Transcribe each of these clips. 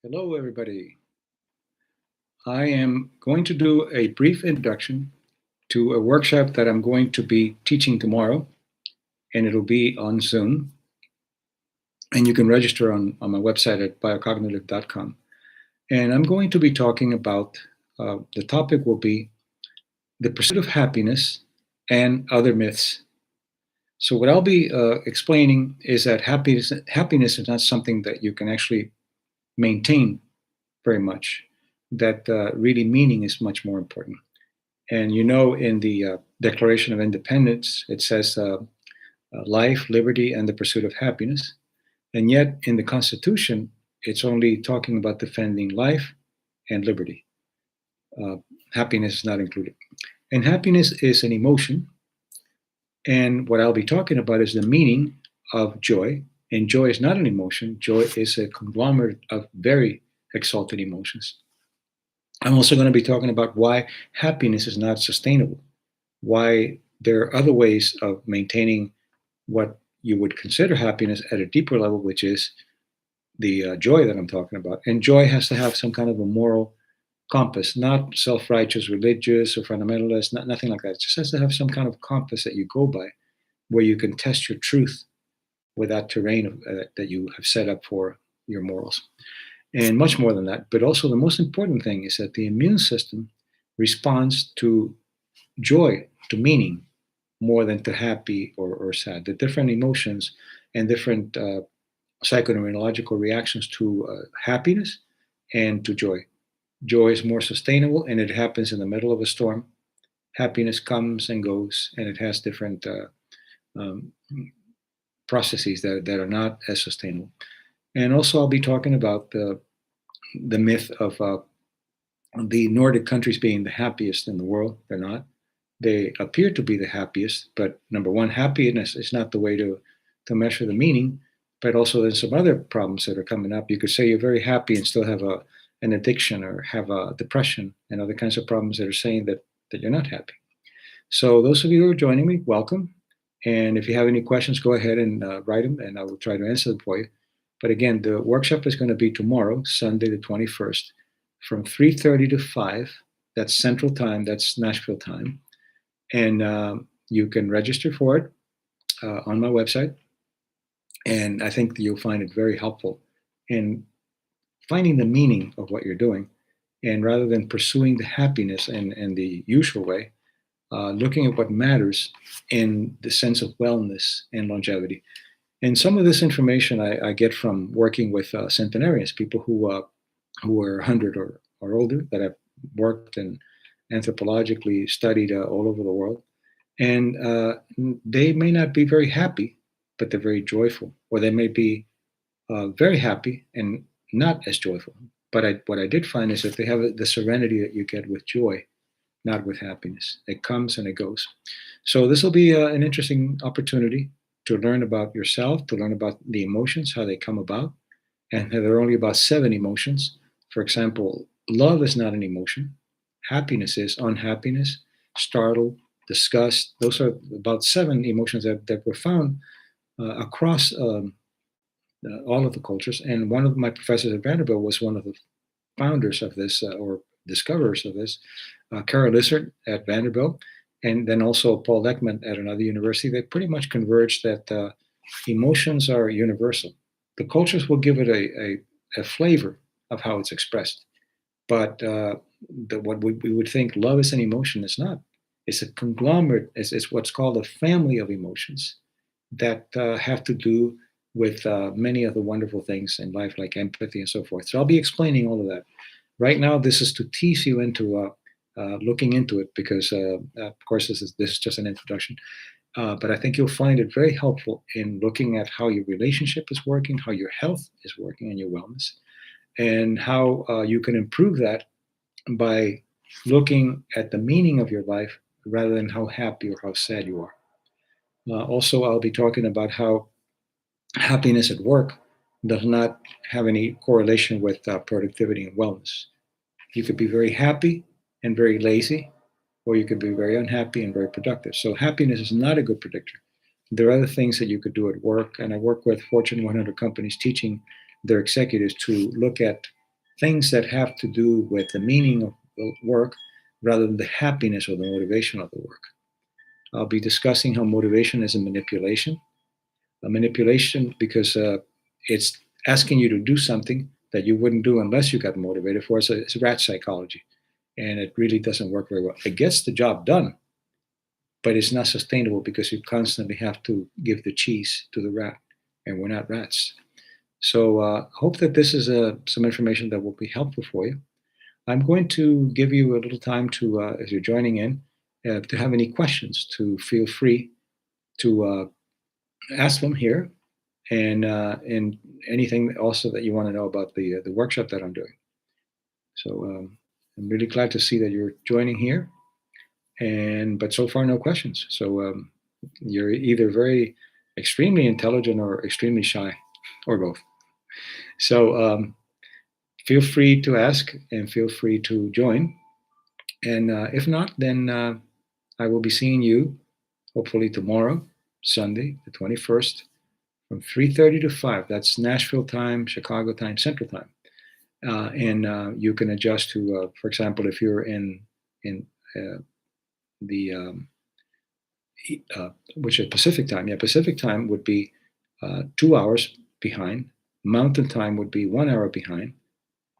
Hello, everybody. I am going to do a brief introduction to a workshop that I'm going to be teaching tomorrow, and it'll be on Zoom. And you can register on my website at biocognitive.com. And I'm going to be talking about the topic will be the pursuit of happiness and other myths. So, what I'll be explaining is that happiness is not something that you can actually maintain very much, that really meaning is much more important. And in the Declaration of Independence, it says life, liberty, and the pursuit of happiness. And yet, in the Constitution, it's only talking about defending life and liberty. Uh, Happiness is not included. And happiness is an emotion. And what I'll be talking about is the meaning of joy. And joy is not an emotion, joy is a conglomerate of very exalted emotions. I'm also going to be talking about why happiness is not sustainable, why there are other ways of maintaining what you would consider happiness at a deeper level, which is the joy that I'm talking about. And joy has to have some kind of a moral compass, not self righteous, religious, or fundamentalist, nothing like that. It just has to have some kind of compass that you go by where you can test your truth with that terrain that you have set up for your morals. And much more than that. But also, the most important thing is that the immune system responds to joy, to meaning, more than to happy or sad. The different emotions and different psychoneurological reactions to happiness and to joy. Joy is more sustainable and it happens in the middle of a storm. Happiness comes and goes, and it has different um, processes that are not as sustainable. And also, I'll be talking about the myth of the Nordic countries being the happiest in the world. They're not. They appear to be the happiest, but number one, happiness is not the way to measure the meaning. But also, there's some other problems that are coming up. You could say you're very happy and still have an addiction or have a depression and other kinds of problems that are saying that you're not happy. So, those of you who are joining me, welcome. And if you have any questions, go ahead and write them, and I will try to answer them for you. But again, the workshop is going to be tomorrow, Sunday the 21st, from 3:30 to 5. That's Central Time. That's Nashville time. And you can register for it on my website. And I think that you'll find it very helpful in finding the meaning of what you're doing. And rather than pursuing the happiness in the usual way, looking at what matters in the sense of wellness and longevity. And some of this information I get from working with centenarians, people who are 100 or older that have worked and anthropologically studied all over the world. And they may not be very happy, but they're very joyful. Or they may be very happy and not as joyful. But what I did find is that they have the serenity that you get with joy, not with happiness. It comes and it goes. So this will be an interesting opportunity to learn about yourself, to learn about the emotions, how they come about. And there are only about 7 emotions. For example, love is not an emotion. Happiness is, unhappiness, startle, disgust. Those are about 7 emotions that were found across all of the cultures. And one of my professors at Vanderbilt was one of the founders of this or discoverers of this, Carol Lizard at Vanderbilt, and then also Paul Ekman at another university. They pretty much converged that emotions are universal. The cultures will give it a flavor of how it's expressed, but what we would think love is an emotion is not. It's a conglomerate. It's what's called a family of emotions that have to do with many of the wonderful things in life, like empathy and so forth. So I'll be explaining all of that. Right now, this is to tease you into looking into it because, of course, this is just an introduction. But I think you'll find it very helpful in looking at how your relationship is working, how your health is working, and your wellness, and how you can improve that by looking at the meaning of your life rather than how happy or how sad you are. Also, I'll be talking about how happiness at work does not have any correlation with productivity and wellness. You could be very happy and very lazy, or you could be very unhappy and very productive. So, happiness is not a good predictor. There are other things that you could do at work, and I work with Fortune 100 companies teaching their executives to look at things that have to do with the meaning of the work rather than the happiness or the motivation of the work. I'll be discussing how motivation is a manipulation because it's asking you to do something that you wouldn't do unless you got motivated for. It's rat psychology, and it really doesn't work very well. It gets the job done, but it's not sustainable because you constantly have to give the cheese to the rat, and we're not rats. So hope that this is some information that will be helpful for you. I'm going to give you a little time to, as you're joining in, to have any questions, to feel free to ask them here, and anything also that you want to know about the workshop that I'm doing. So I'm really glad to see that you're joining here, and but so far no questions. So you're either very extremely intelligent or extremely shy, or both. So feel free to ask and feel free to join. And if not, then I will be seeing you hopefully tomorrow, Sunday, the 21st, from 3:30 to 5. That's Nashville time, Chicago time, Central time. And you can adjust to, for example, if you're in the which is Pacific time. Yeah, Pacific time would be 2 hours behind. Mountain time would be 1 hour behind,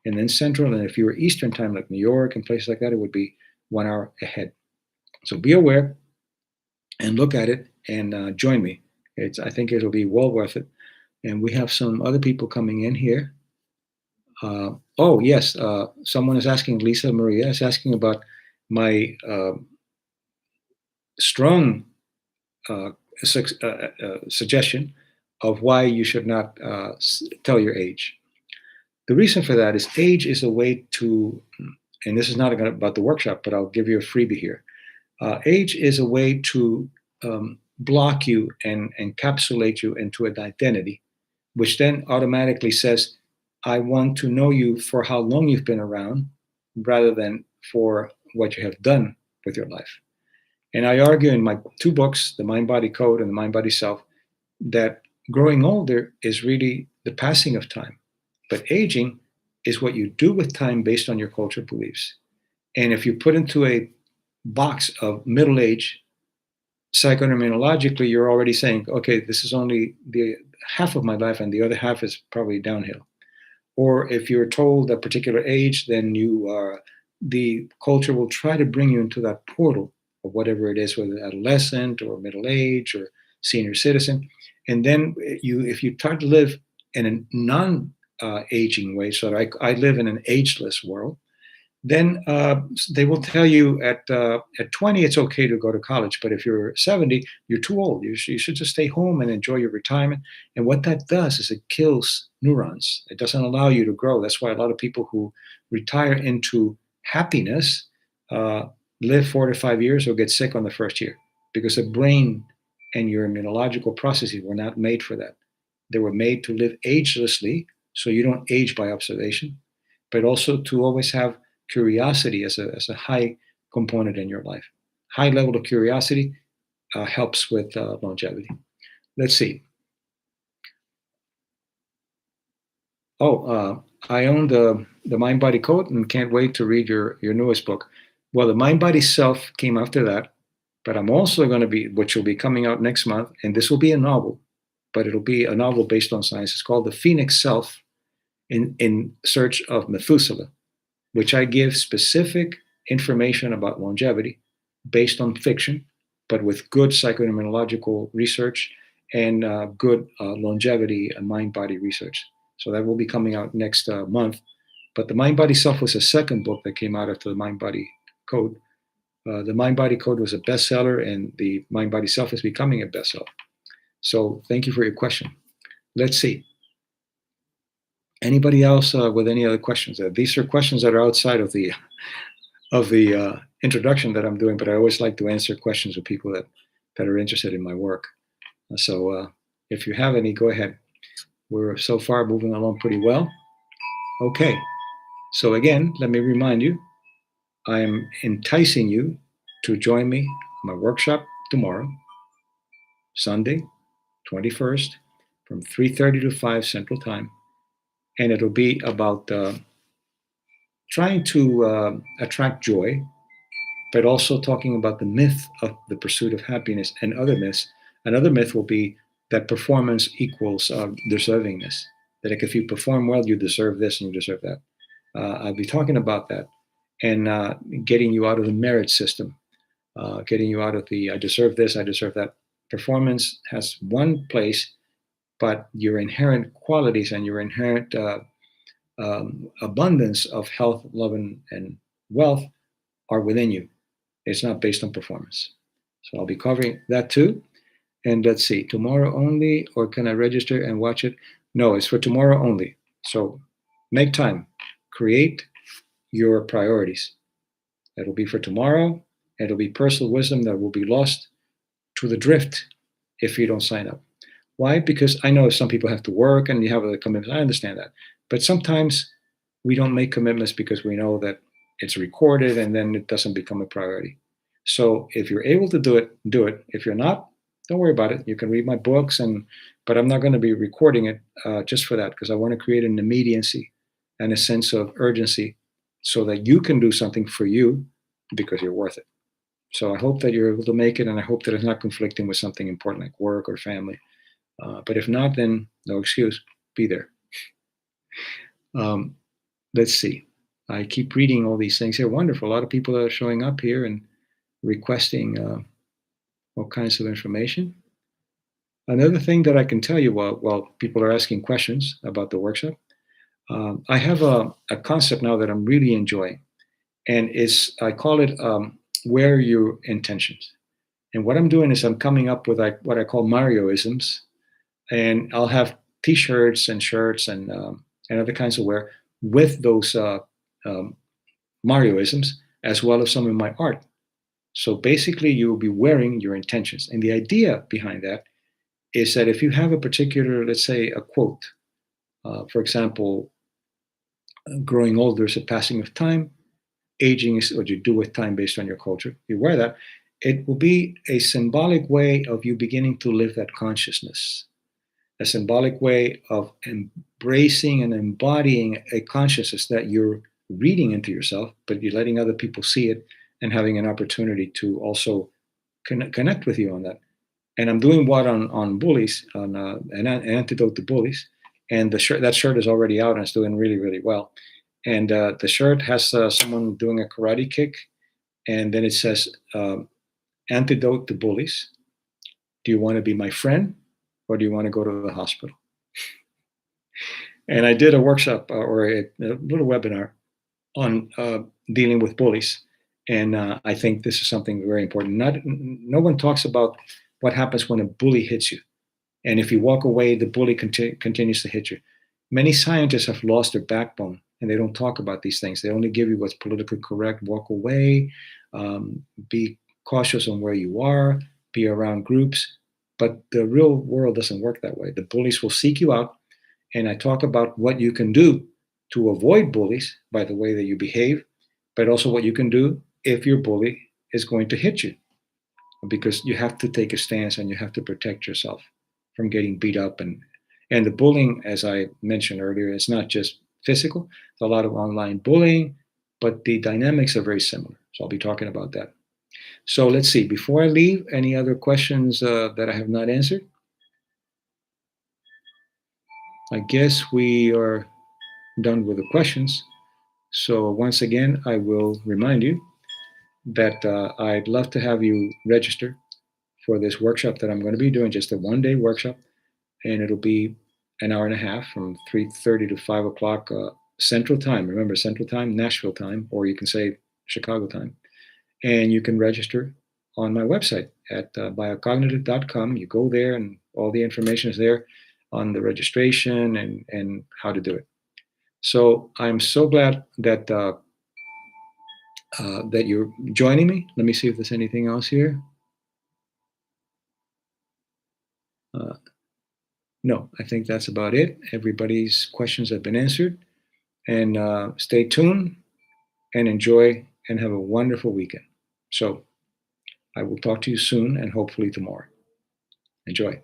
and then Central. And if you were Eastern time, like New York and places like that, it would be 1 hour ahead. So be aware and look at it and join me. I think it'll be well worth it. And we have some other people coming in here. Oh yes, someone is asking. Lisa Maria is asking about my strong uh, suggestion of why you should not tell your age. The reason for that is age is a way to, and this is not about the workshop, but I'll give you a freebie here. Age is a way to block you and encapsulate you into an identity, which then automatically says, I want to know you for how long you've been around rather than for what you have done with your life. And I argue in my two books, The Mind Body Code and The Mind Body Self, that growing older is really the passing of time. But aging is what you do with time based on your cultural beliefs. And if you put into a box of middle age, psychoneurologically, you're already saying, okay, this is only the half of my life and the other half is probably downhill. Or if you're told a particular age, then the culture will try to bring you into that portal of whatever it is, whether adolescent or middle age or senior citizen. And then if you try to live in a non-aging way, so I live in an ageless world, then they will tell you at 20 it's okay to go to college, but if you're 70, you're too old. You should just stay home and enjoy your retirement. And what that does is it kills neurons. It doesn't allow you to grow. That's why a lot of people who retire into happiness live 4 to 5 years or get sick on the first year because the brain and your immunological processes were not made for that. They were made to live agelessly, so you don't age by observation, but also to always have curiosity as a high component in your life. High level of curiosity helps with longevity. Let's see. Oh, I own the Mind Body Code and can't wait to read your newest book. Well, the Mind Body Self came after that, but I'm also going to be, which will be coming out next month, and this will be a novel, but it'll be a novel based on science. It's called The Phoenix Self in Search of Methuselah, which I give specific information about longevity based on fiction, but with good psychoimmunological research and good longevity and mind body research. So that will be coming out next month. But the Mind Body Self was a second book that came out after the Mind Body Code. The Mind Body Code was a bestseller, and the Mind Body Self is becoming a bestseller. So thank you for your question. Let's see. Anybody else with any other questions? These are questions that are outside of the introduction that I'm doing, but I always like to answer questions of people that are interested in my work. So if you have any, go ahead. We're so far moving along pretty well. Okay. So again, let me remind you, I am enticing you to join me in my workshop tomorrow, Sunday, 21st, from 3:30 to 5 Central Time. And it'll be about trying to attract joy, but also talking about the myth of the pursuit of happiness and other myths. Another myth will be that performance equals deservingness. That like if you perform well, you deserve this and you deserve that. I'll be talking about that and getting you out of the merit system, getting you out of the I deserve this, I deserve that. Performance has one place, but your inherent qualities and your inherent abundance of health, love, and wealth are within you. It's not based on performance. So I'll be covering that too. And let's see, tomorrow only, or can I register and watch it? No, it's for tomorrow only. So make time, create your priorities. It'll be for tomorrow. It'll be personal wisdom that will be lost to the drift if you don't sign up. Why? Because I know some people have to work and you have other commitments. I understand that. But sometimes we don't make commitments because we know that it's recorded and then it doesn't become a priority. So if you're able to do it, do it. If you're not, don't worry about it. You can read my books, but I'm not going to be recording it just for that because I want to create an immediacy and a sense of urgency so that you can do something for you because you're worth it. So I hope that you're able to make it, and I hope that it's not conflicting with something important like work or family. But if not, then no excuse. Be there. Um, let's see. I keep reading all these things here. Wonderful. A lot of people are showing up here and requesting all kinds of information. Another thing that I can tell you while people are asking questions about the workshop, I have a concept now that I'm really enjoying, and I call it "Wear Your Intentions." And what I'm doing is I'm coming up with like what I call Marioisms, and I'll have T-shirts and shirts and other kinds of wear with those um, Marioisms, as well as some of my art. So basically, you will be wearing your intentions. And the idea behind that is that if you have a particular, let's say, a quote, for example, growing older is a passing of time, aging is what you do with time based on your culture, you wear that, it will be a symbolic way of you beginning to live that consciousness, a symbolic way of embracing and embodying a consciousness that you're reading into yourself, but you're letting other people see it and having an opportunity to also connect with you on that. And I'm doing what on bullies, on an antidote to bullies, and that shirt is already out and it's doing really really well. And the shirt has someone doing a karate kick, and then it says antidote to bullies. Do you want to be my friend, or do you want to go to the hospital? And I did a workshop or a little webinar on dealing with bullies. And I think this is something very important. No one talks about what happens when a bully hits you. And if you walk away, the bully continues to hit you. Many scientists have lost their backbone and they don't talk about these things. They only give you what's politically correct. Walk away, be cautious on where you are, be around groups. But the real world doesn't work that way. The bullies will seek you out. And I talk about what you can do to avoid bullies by the way that you behave, but also what you can do if your bully is going to hit you, because you have to take a stance and you have to protect yourself from getting beat up. And the bullying, as I mentioned earlier, is not just physical. There's a lot of online bullying, but the dynamics are very similar. So I'll be talking about that. So let's see. Before I leave, any other questions that I have not answered? I guess we are done with the questions. So once again, I will remind you that I'd love to have you register for this workshop that I'm going to be doing, just a one-day workshop, and it'll be an hour and a half from 3:30 to 5 o'clock Central Time. Remember, Central Time, Nashville time, or you can say Chicago time. And you can register on my website at biocognitive.com. You go there, and all the information is there on the registration and how to do it. So I'm so glad that that you're joining me. Let me see if there's anything else here. Uh, no, I think that's about it. Everybody's questions have been answered. And stay tuned and enjoy and have a wonderful weekend. So I will talk to you soon and hopefully tomorrow. Enjoy.